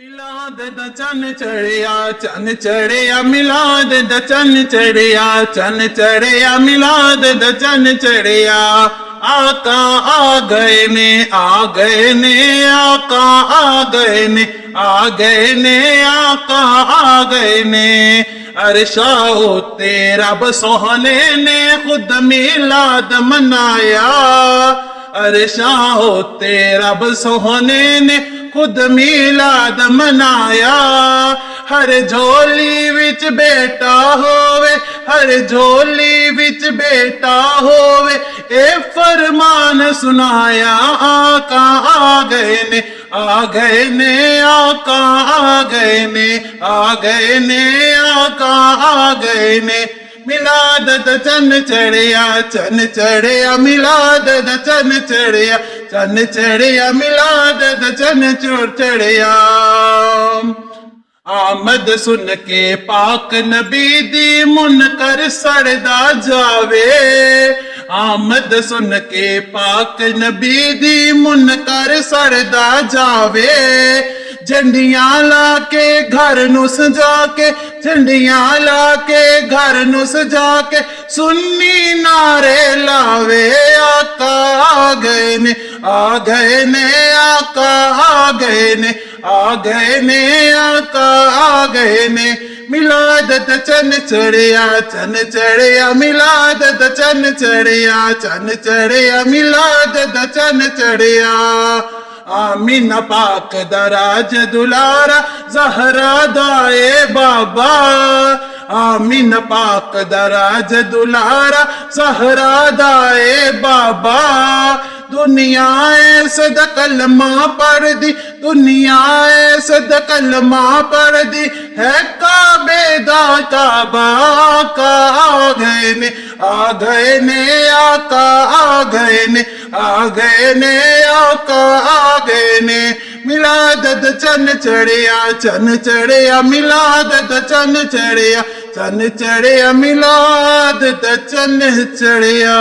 ਮਿਲਾਦ ਦਾ ਚੰਨ ਚੜਿਆ ਮਿਲਾਦ ਦਾ ਚੰਨ ਚੜਿਆ ਮਿਲਾਦ ਦਾ ਚੰਨ ਚੜਿਆ ਆਕਾ ਆ ਗਏ ਨੇ ਆਕਾ ਆ ਗਏ ਨੇ ਅਰਸ਼ਾਂ ਉੱਤੇ ਰੱਬ ਸੋਹਣੇ ਨੇ ਖੁਦ ਮਿਲਾਦ ਮਨਾਇਆ ਅਰਸ਼ਾਂ ਉੱਤੇ ਰੱਬ ਸੋਹਣੇ ਨੇ खुद मिलाद मनाया हर झोली विच बेटा होवे हर झोली विच बेटा होवे ए फरमान सुनाया आका आ गए ने आका आ गए ने मिलाद दा चन्न चढ़िया मिलाद दा चन्न चढ़िया मिलाद दा चन्न चढ़िया आमद सुन के पाक नबी दी मुनकर सड़दा जावे आमद सुन के पाक नबी दी मुनकर सड़दा जावे झंडियां ला के घर नु सजा के झंडियां ला के घर नु सजा के सुन्नी नारे लावे आका आ गए ने आका आ गए ने मिलाद दा चन्न चढ़िया मिलाद दा चन्न चढ़िया मिलाद दा चन्न चढ़िया आमीना पाक दराज दुलारा जहरा दाए बाबा आमीना पाक दराज दुलारा जहरा दाए बाबा दुनिया सद कलमा पढ़ दी दुनिया सद कलमा पढ़ दी है काबे दा काबा आका आ गए ने आका आ गए ने मिलाद दा चन्न चढ़िया मिलाद दा चन्न चढ़िया मिलाद दा चन्न चढ़िया।